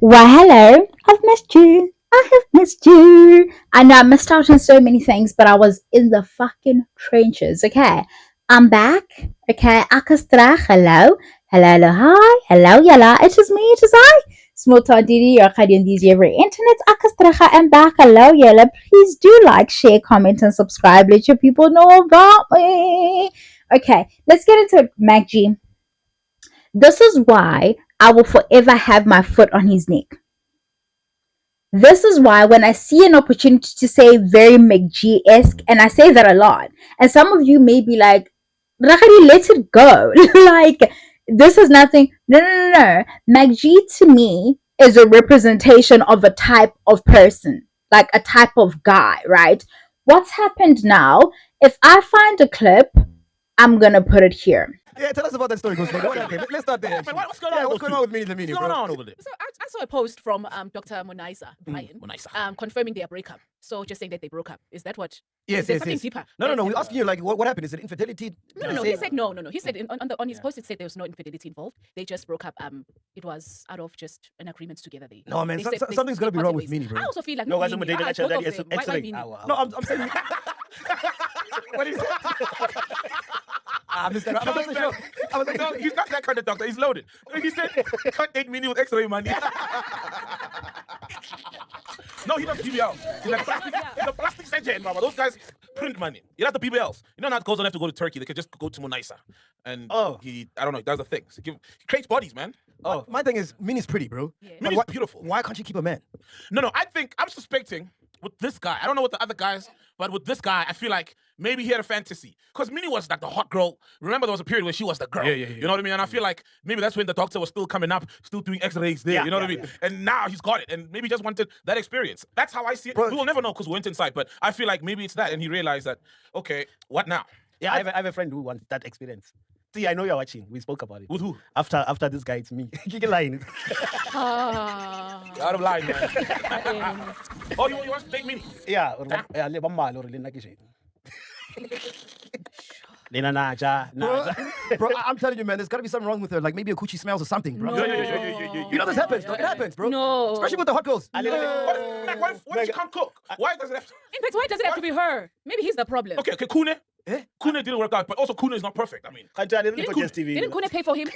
Why, hello. I've missed you. I have missed you. I know I missed out on so many things, but I was in the fucking trenches. Okay. I'm back. Okay. Akastra. Hello. Hello, hello, hi. Hello, yella. It is me. It is I. Small Didi, your Kadian Didi every internet. Akastracha. I'm back. Hello, yella. Please do like, share, comment, and subscribe. Let your people know about me. Okay. Let's get into it, MacG. This is why I will forever have my foot on his neck. This is why when I see an opportunity to say very McG-esque, and I say that a lot, and some of you may be like, Rakari, let it go. Like, this is nothing. No, no, no, no. McG to me is a representation of a type of person, like a type of guy, right? What's happened now, if I find a clip, I'm going to put it here. Yeah, tell us about that story, Ghost. Okay, let's start there. Yeah, what's going on? Yeah, what's going on with Mininie Dlamini, What's bro? going on over there? So I saw a post from Dr. Monaisa, confirming their breakup. So just saying that they broke up. Is that what? Yes, is there yes, something yes. deeper? No. We're asking you, like, what happened? Is it infidelity? No. He said no. He said on his post it said there was no infidelity involved. They just broke up. It was out of just an agreement together. No, man, they something's gonna be wrong with parted Mini, bro. I also feel like No, guys, Mini. I'm Both dating of them. Why X-ray. Mini? No, I'm saying. What is that? I'm just sure. No, he's not that kind of doctor. He's loaded. He said, can't date Mini with X-ray money. No, he does BBL. He's a plastic surgeon, Mama. Those guys print money. He does the BBLs. You know, not girls don't have to go to Turkey. They can just go to Monaisa. And he does the things. He creates bodies, man. Oh, my thing is, Mini's pretty, bro. Yeah. Mini's beautiful. Why can't you keep a man? No, I'm suspecting with this guy. I don't know what the other guys, but with this guy, I feel like maybe he had a fantasy. Because Mini was like the hot girl. Remember, there was a period where she was the girl. Yeah. You know what I mean? And I feel like maybe that's when the doctor was still coming up, still doing X-rays there. You know what I mean? And now he's got it. And maybe he just wanted that experience. That's how I see it. Bro. We will never know because we went inside. But I feel like maybe it's that. And he realized that, okay, what now? Yeah, I have a friend who wants that experience. See, I know you're watching. We spoke about it. With who? After this guy, it's me. Kiki line. You're out of line, man. Oh, you want to date Mini? Yeah, le ba mmala hore le nna ke jeng. Le na naja. Bro, I'm telling you, man, there's gotta be something wrong with her. Like maybe a coochie smells or something, bro. No. Yeah. You know this happens, though. It happens, bro. No. Especially with the hot girls. What if she can't cook? Why does it have to? In fact, why does it have to be her? Maybe he's the problem. Okay, Kune. Eh? Kune didn't work out, but also Kune is not perfect. I mean, Kante a le Didn't go Kune, Just TV. didn't Kune pay for him?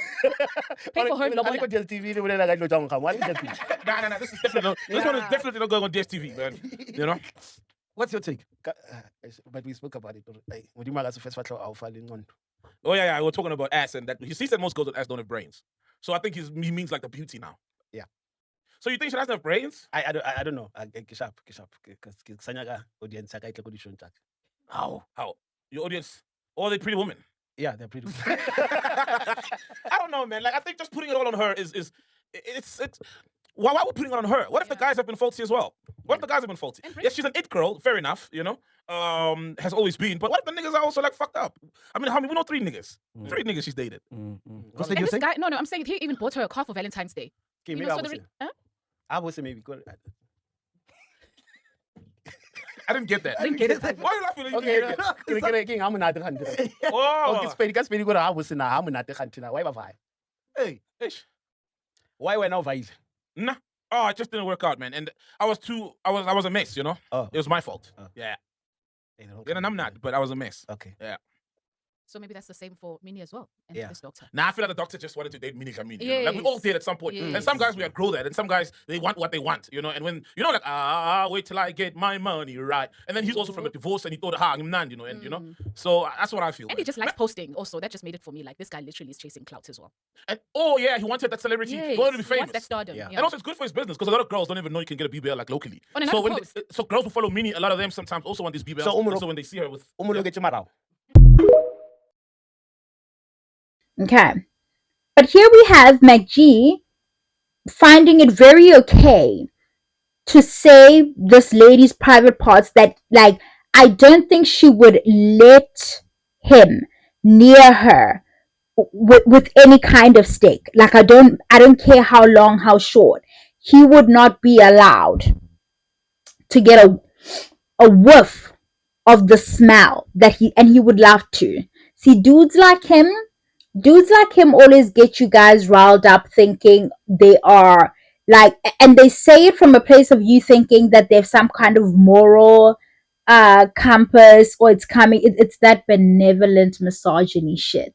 Pay for her A le go lobola. Just TV le bolela ka dilo tsa nkga. Wa le Just TV. nah. This one is definitely not going on DSTV, man. You know? What's your take? But we spoke about it. Modimo ga se first fatlo a o fa le ngondo. Oh yeah. We're talking about ass, and that he said most girls with ass don't have brains. So I think he means like the beauty now. Yeah. So you think she doesn't have brains? I don't know. Ke sharp. Ke sanya ka audience ka itle go di show tsa. How? Your audience? Or are they pretty women? Yeah, they're pretty. I don't know, man. Like I think just putting it all on her is it's. Why are we putting it on her? What if the guys have been faulty as well? What if the guys have been faulty? Yes, she's an it girl, fair enough, you know. Has always been. But what if the niggas are also like fucked up? I mean, how many? We know 3 niggas. 3 niggas she's dated. What's And the this saying? guy, no, I'm saying he even bought her a car for Valentine's Day. Okay, You maybe know, I so will the say. huh? I will say maybe. I didn't get that. Didn't get it. Why are you laughing? Okay, ke ha monate kgante. Oh, Okay, spedi ka spedi gore ha bose na ha monate kgante na. Why ba vai? Hey, ish. Why wena o vaile? Nah. Oh, it just didn't work out, man. And I was a mess, you know? Oh. It was my fault. Oh. Yeah. And I'm not, but I was a mess. Okay. So maybe that's the same for Mini as well. And Yeah. this doctor. Now I feel like the doctor just wanted to date Mini Dlamini. You know? Like we all Yes. did at some point. And Yes. some guys we outgrow that, and some guys they want what they want, you know. And when like wait till I get my money right. And then he's also from a divorce, and he thought I'm not, you know, and you know. So that's what I feel. And man. he just likes posting also. That just made it for me. Like this guy literally is chasing clout as well. And oh yeah, he wanted that celebrity. He wanted to be He famous. wants that stardom. Yeah. Yeah. And also, it's good for his business because a lot of girls don't even know you can get a BBL like locally. On So another when post. so girls who follow Mini, a lot of them sometimes also want these BBLs. So, And so when they see her with O mo loketse marao. Okay. But here we have MacG finding it very okay to say this lady's private parts that, like, I don't think she would let him near her with any kind of stake. Like, I don't care how long, how short. He would not be allowed to get a whiff of the smell that he would love to. See, dudes like him always get you guys riled up thinking they are Like, and they say it from a place of you thinking that they have some kind of moral compass, or it's that benevolent misogyny shit,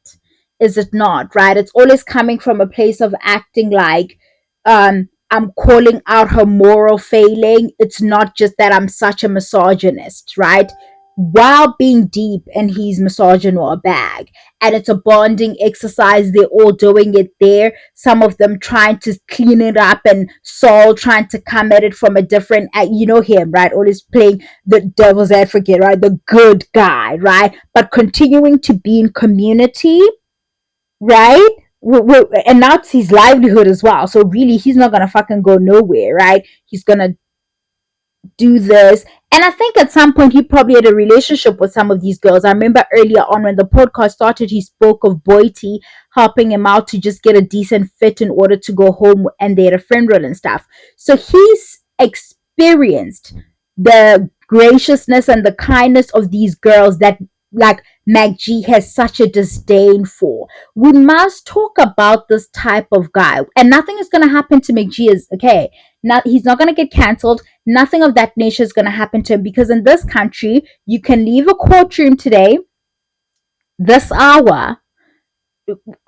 is it not? Right, it's always coming from a place of acting like I'm calling out her moral failing. It's not just that I'm such a misogynist, right? While being deep and he's misogynoir bag, and it's a bonding exercise. They're all doing it there. Some of them trying to clean it up, and Saul trying to come at it from a different, you know him, right? Always playing the devil's advocate, right? The good guy, right? But continuing to be in community, right? And that's his livelihood as well. So really, he's not gonna fucking go nowhere, right? He's gonna do this. And I think at some point he probably had a relationship with some of these girls. I remember earlier on when the podcast started, he spoke of Boity helping him out to just get a decent fit in order to go home, and they had a friend role and stuff. So he's experienced the graciousness and the kindness of these girls that, like, MacG has such a disdain for. We must talk about this type of guy, and nothing is going to happen to MacG. Is okay. Not, he's not going to get cancelled. Nothing of that nature is going to happen to him, because in this country, you can leave a courtroom today, this hour,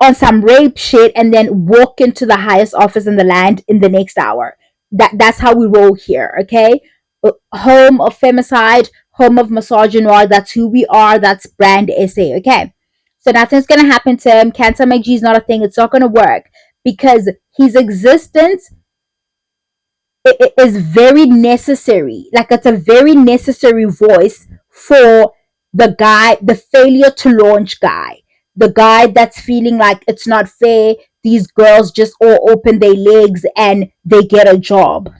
on some rape shit, and then walk into the highest office in the land in the next hour. That's how we roll here, okay? Home of femicide, home of misogynoir. That's who we are. That's brand SA, okay? So nothing's gonna happen to him. Cancer MacG is not a thing. It's not gonna work, because his existence it is very necessary. Like, it's a very necessary voice for the guy, the failure to launch guy, the guy that's feeling like it's not fair. These girls just all open their legs and they get a job.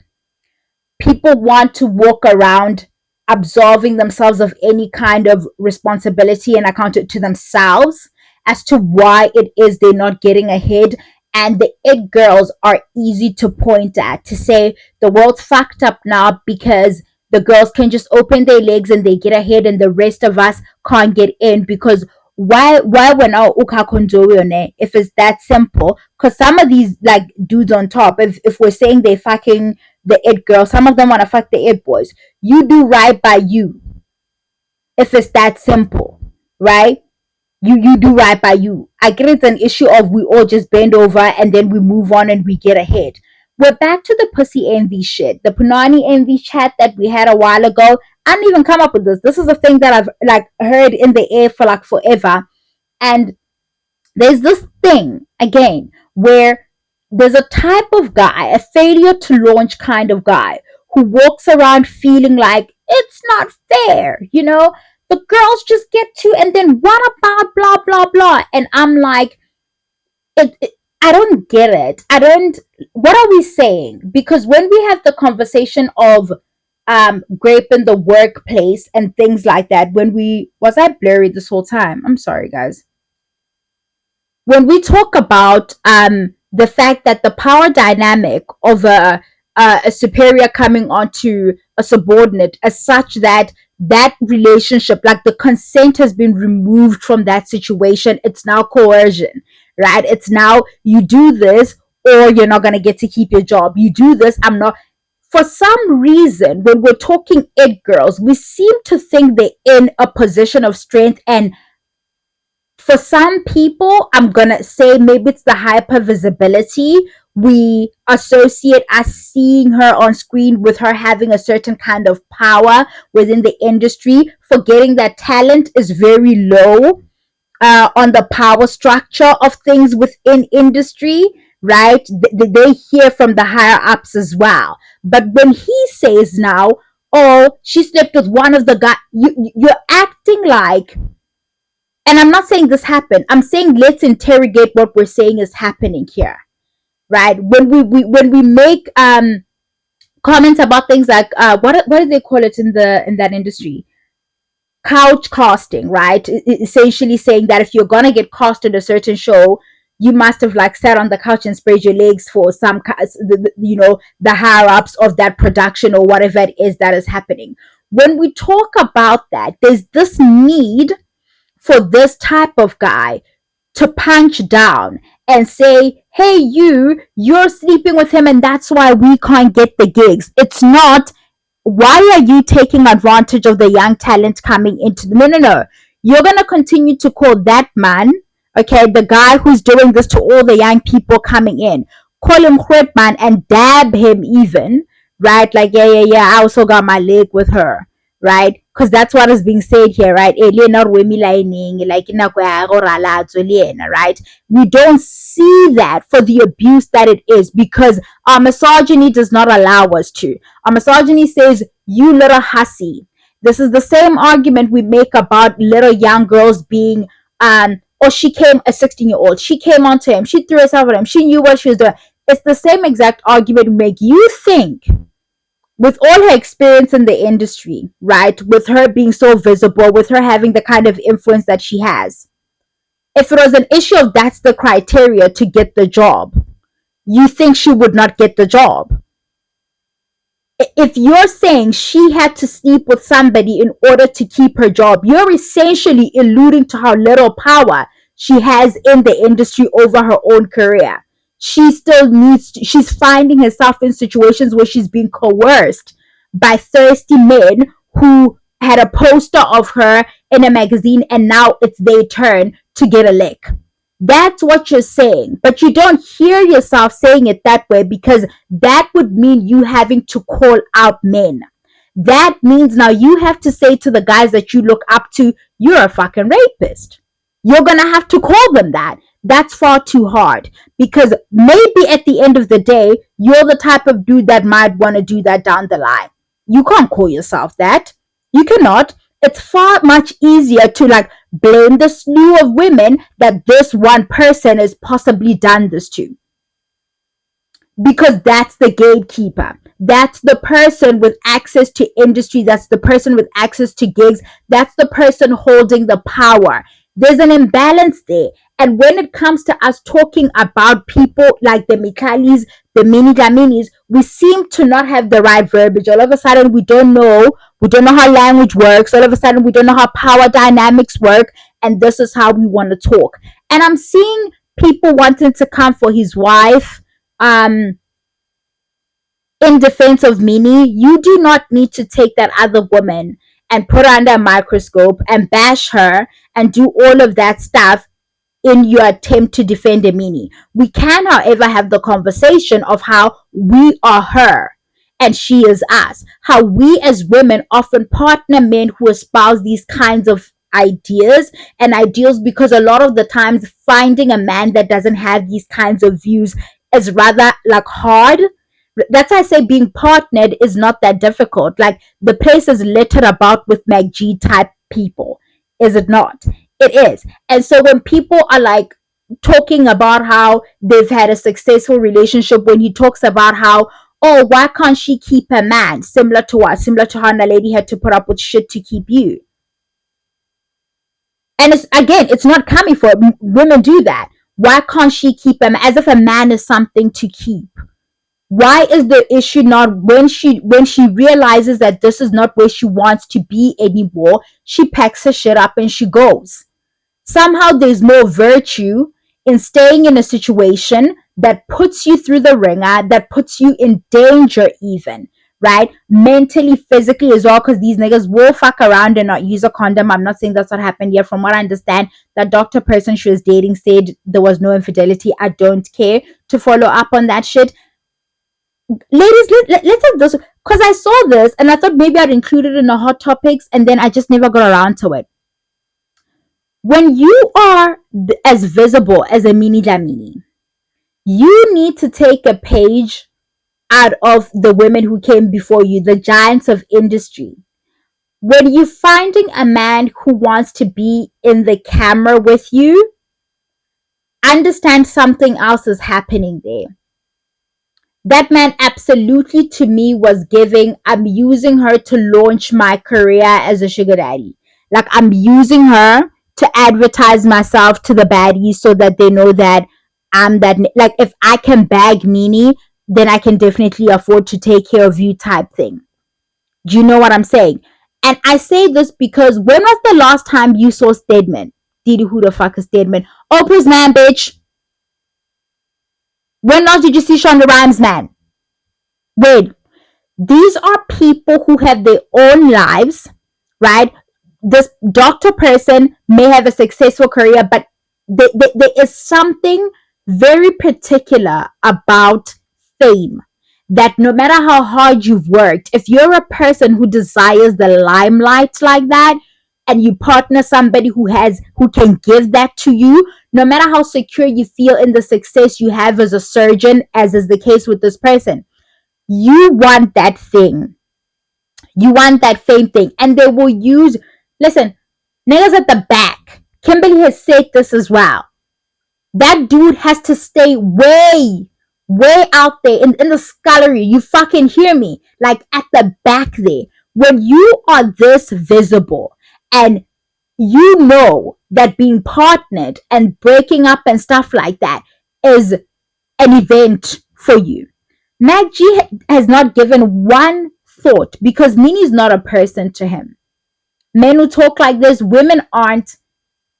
People want to walk around absolving themselves of any kind of responsibility and account it to themselves as to why it is they're not getting ahead. And the it girls are easy to point at, to say the world's fucked up now because the girls can just open their legs and they get ahead, and the rest of us can't get in. Because why we're now if it's that simple? Because some of these, like, dudes on top, if we're saying they fucking the it girl, some of them want to fuck the it boys. You do right by you, if it's that simple, right? You do right by you. I get it's an issue of we all just bend over and then we move on and we get ahead. We're back to the pussy envy shit, the punani envy chat that we had a while ago. I didn't even come up with this. This is a thing that I've, like, heard in the air for like forever. And there's this thing again where there's a type of guy, a failure to launch kind of guy, who walks around feeling like it's not fair, you know? The girls just get to, and then what about blah, blah, blah? And I'm like, I don't get it. What are we saying? Because when we have the conversation of grape in the workplace and things like that, was I blurry this whole time? I'm sorry, guys. When we talk about the fact that the power dynamic of a superior coming onto a subordinate is such that that relationship, like, the consent has been removed from that situation, it's now coercion, right? It's now, you do this or you're not going to get to keep your job. You do this, I'm not. For some reason, when we're talking it girls, we seem to think they're in a position of strength. And for some people, I'm gonna say maybe it's the hyper visibility. We associate us seeing her on screen with her having a certain kind of power within the industry, forgetting that talent is very low on the power structure of things within industry, right? They hear from the higher ups as well. But when he says now, oh, she slept with one of the guys, you're acting like, and I'm not saying this happened, I'm saying let's interrogate what we're saying is happening here, right? When we make comments about things like what do they call it in that industry, couch casting, right? Essentially saying that if you're gonna get cast in a certain show, you must have, like, sat on the couch and spread your legs for some, the higher ups of that production or whatever it is that is happening. When we talk about that, there's this need for this type of guy to punch down and say, hey, you're sleeping with him and that's why we can't get the gigs. It's not, why are you taking advantage of the young talent coming into the, no. You're going to continue to call that man, okay, the guy who's doing this to all the young people coming in, call him man and dab him even, right? Like, yeah, I also got my leg with her, right? Because that's what is being said here, right? Like, right? We don't see that for the abuse that it is, because our misogyny does not allow us to. Our misogyny says, you little hussy. This is the same argument we make about little young girls being, or she came, a 16-year-old, she came onto him, she threw herself at him, she knew what she was doing. It's the same exact argument we make. You think, with all her experience in the industry, right, with her being so visible, with her having the kind of influence that she has, if it was an issue of that's the criteria to get the job, you think she would not get the job? If you're saying she had to sleep with somebody in order to keep her job, you're essentially alluding to how little power she has in the industry over her own career. She still needs to, she's finding herself in situations where she's being coerced by thirsty men who had a poster of her in a magazine and now it's their turn to get a lick. That's what you're saying, but you don't hear yourself saying it that way, because that would mean you having to call out men. That means now you have to say to the guys that you look up to, you're a fucking rapist. You're gonna have to call them that. That's far too hard, because maybe at the end of the day, you're the type of dude that might want to do that down the line. You can't call yourself that. You cannot. It's far much easier to like blame the slew of women that this one person has possibly done this to, because that's the gatekeeper. That's the person with access to industry. That's the person with access to gigs. That's the person holding the power. There's an imbalance there. And when it comes to us talking about people like the Mikalis, the Mininie Dlaminis, we seem to not have the right verbiage. All of a sudden, we don't know. We don't know how language works. All of a sudden, we don't know how power dynamics work. And this is how we want to talk. And I'm seeing people wanting to come for his wife. In defense of Mini, you do not need to take that other woman and put her under a microscope and bash her and do all of that stuff in your attempt to defend Mini. We can, however, have the conversation of how we are her and she is us. How we as women often partner men who espouse these kinds of ideas and ideals, because a lot of the times finding a man that doesn't have these kinds of views is rather like hard. That's why I say being partnered is not that difficult. Like, the place is littered about with MacG type people, is it not? It is. And so when people are like talking about how they've had a successful relationship, when he talks about how, oh, why can't she keep a man, similar to what, similar to how a lady had to put up with shit to keep you. And it's, again, it's not coming for it. Women do that. Why can't she keep a man, as if a man is something to keep? Why is the issue not when she realizes that this is not where she wants to be anymore, she packs her shit up and she goes? Somehow there's more virtue in staying in a situation that puts you through the ringer, that puts you in danger even, right? Mentally, physically as well, because these niggas will fuck around and not use a condom. I'm not saying that's what happened here. From what I understand, that doctor person she was dating said there was no infidelity. I don't care to follow up on that shit. Ladies, let's have this, because I saw this and I thought maybe I'd include it in the hot topics and then I just never got around to it. When you are as visible as a Mininie Dlamini, you need to take a page out of the women who came before you, the giants of industry. When you're finding a man who wants to be in the camera with you, understand something else is happening there. That man absolutely, to me, was giving, I'm using her to launch my career as a sugar daddy. Like, I'm using her to advertise myself to the baddies so that they know that I'm that. Like, if I can bag Mini, then I can definitely afford to take care of you type thing. Do you know what I'm saying? And I say this because when was the last time you saw Stedman? Didi, who the fuck is Stedman? Oprah's man, bitch. When else did you see Shonda Rhimes, man? Wait, these are people who have their own lives, right? This doctor person may have a successful career, but there is something very particular about fame that no matter how hard you've worked, if you're a person who desires the limelight like that, and you partner somebody who can give that to you, no matter how secure you feel in the success you have as a surgeon, as is the case with this person, you want that thing. You want that fame thing. And they will use, listen, niggas at the back. Kimberly has said this as well. That dude has to stay way out there in the scullery. You fucking hear me? Like at the back there. When you are this visible and you know that being partnered and breaking up and stuff like that is an event for you. Mac G has not given one thought because Nini's not a person to him. Men who talk like this, women aren't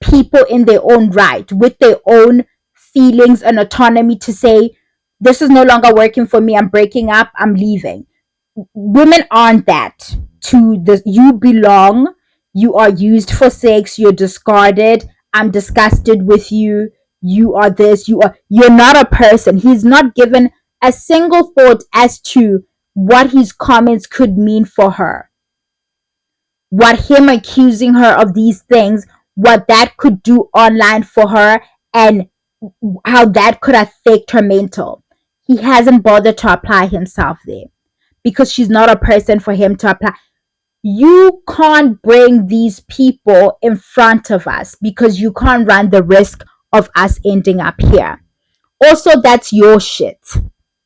people in their own right with their own feelings and autonomy to say, this is no longer working for me, I'm breaking up, I'm leaving. Women aren't that. To the you belong, you are used for sex, you're discarded, I'm disgusted with you, you are this, you're not a person. He's not given a single thought as to what his comments could mean for her, what him accusing her of these things, what that could do online for her, and how that could affect her mental. He hasn't bothered to apply himself there because she's not a person for him to apply. You can't bring these people in front of us because you can't run the risk of us ending up here. Also, that's your shit.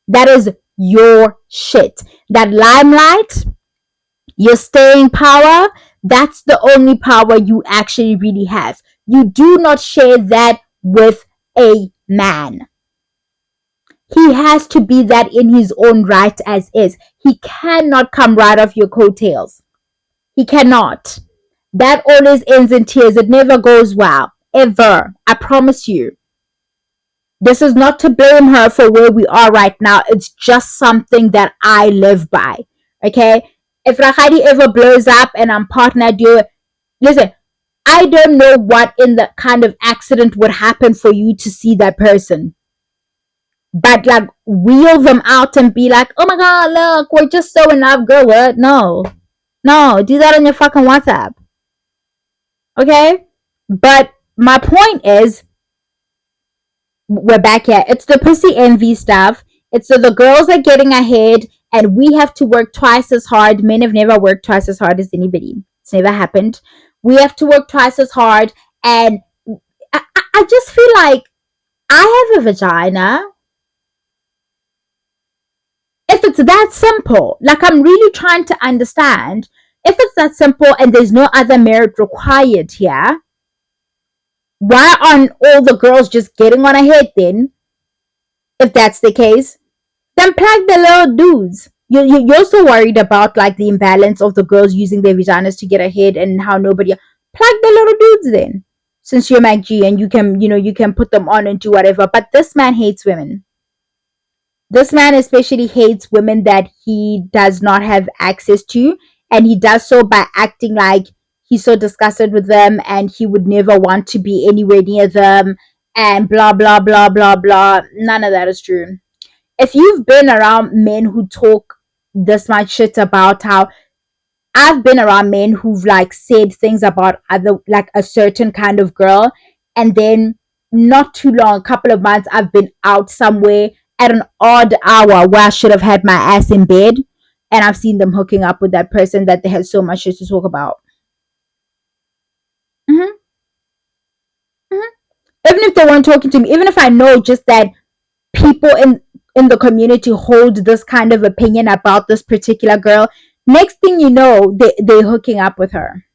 That is your shit. That limelight, your staying power, that's the only power you actually really have. You do not share that with a man. He has to be that in his own right as is. He cannot come right off your coattails. He cannot. That always ends in tears. It never goes well. Ever. I promise you. This is not to blame her for where we are right now. It's just something that I live by. Okay? If Rakadi ever blows up and I'm partnered, listen, I don't know what in the kind of accident would happen for you to see that person. But like wheel them out and be like, oh my god, look, we're just so in love, girl. What? No. No, do that on your fucking WhatsApp. Okay? But my point is, we're back here. It's the pussy envy stuff. It's the girls are getting ahead and we have to work twice as hard. Men have never worked twice as hard as anybody. It's never happened. We have to work twice as hard. And I just feel like I have a vagina. If it's that simple, like I'm really trying to understand, if it's that simple and there's no other merit required here, why aren't all the girls just getting on ahead then? If that's the case, then plug the little dudes. You're so worried about like the imbalance of the girls using their vaginas to get ahead and how nobody plug the little dudes then. Since you're Mac G and you can put them on and do whatever. But this man hates women. This man especially hates women that he does not have access to, and he does so by acting like he's so disgusted with them and he would never want to be anywhere near them and blah blah blah blah blah. None of that is true. If you've been around men who talk this much shit about how I've been around men who've like said things about other like a certain kind of girl, and then not too long, a couple of months, I've been out somewhere at an odd hour where I should have had my ass in bed, and I've seen them hooking up with that person that they had so much shit to talk about. Mm-hmm. Mm-hmm. Even if they weren't talking to me, even if I know just that people in the community hold this kind of opinion about this particular girl, next thing you know, they're hooking up with her.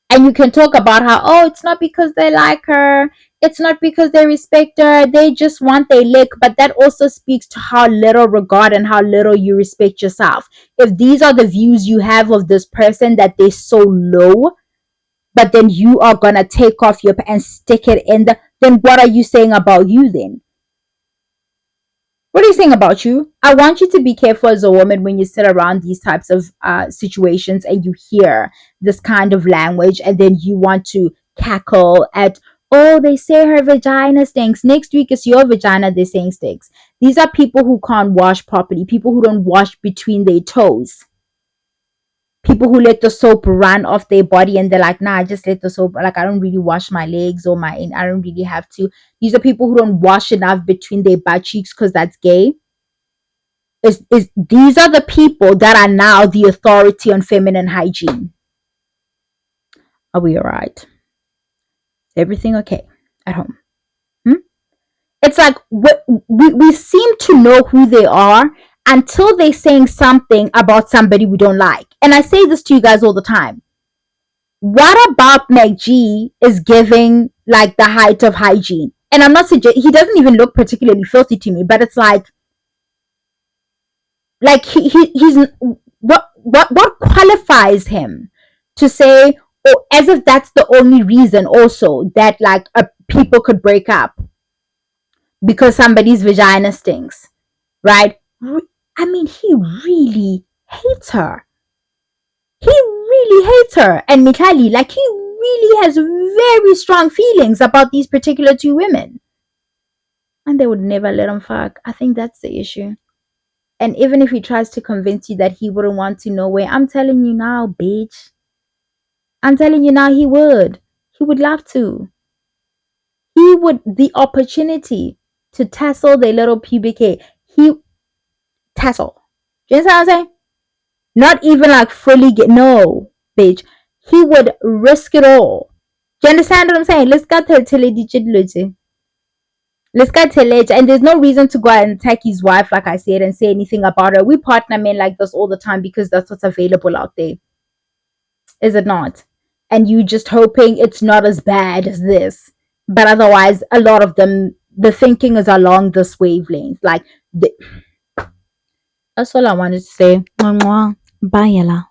And you can talk about how, oh, it's not because they like her, it's not because they respect her, they just want their lick. But that also speaks to how little regard and how little you respect yourself. If these are the views you have of this person, that they're so low, but then you are gonna take off your and stick it in then what are you saying about you then? What are you saying about you? I want you to be careful as a woman when you sit around these types of situations and you hear this kind of language and then you want to cackle at, oh, they say her vagina stinks. Next week it's your vagina they're saying stinks. These are people who can't wash properly, people who don't wash between their toes, people who let the soap run off their body and they're like, nah, I just let the soap, like, I don't really wash my legs or I don't really have to. These are people who don't wash enough between their butt cheeks because that's gay. Is these are the people that are now the authority on feminine hygiene. Are we all right? Everything okay at home? It's like we seem to know who they are until they're saying something about somebody we don't like. And I say this to you guys all the time. What about McG is giving like the height of hygiene? And I'm not suggesting, he doesn't even look particularly filthy to me, but it's like he's what qualifies him to say, or as if that's the only reason also that like people could break up because somebody's vagina stinks, right? I mean, he really hates her. He really hates her. And Mikhaili, like, he really has very strong feelings about these particular two women. And they would never let him fuck. I think that's the issue. And even if he tries to convince you that he wouldn't want to, no way. I'm telling you now, bitch. I'm telling you now, he would. He would love to. He would, the opportunity to tassel their little pubic hair. He, tassel. Do you understand what I'm saying? Not even like fully get, no, bitch. He would risk it all. Do you understand what I'm saying? Let's get her till it. Let's get to it. And there's no reason to go out and attack his wife, like I said, and say anything about her. We partner men like this all the time because that's what's available out there. Is it not? And you just hoping it's not as bad as this. But otherwise, a lot of them, the thinking is along this wavelength. Like, that's all I wanted to say. Bye, Ella.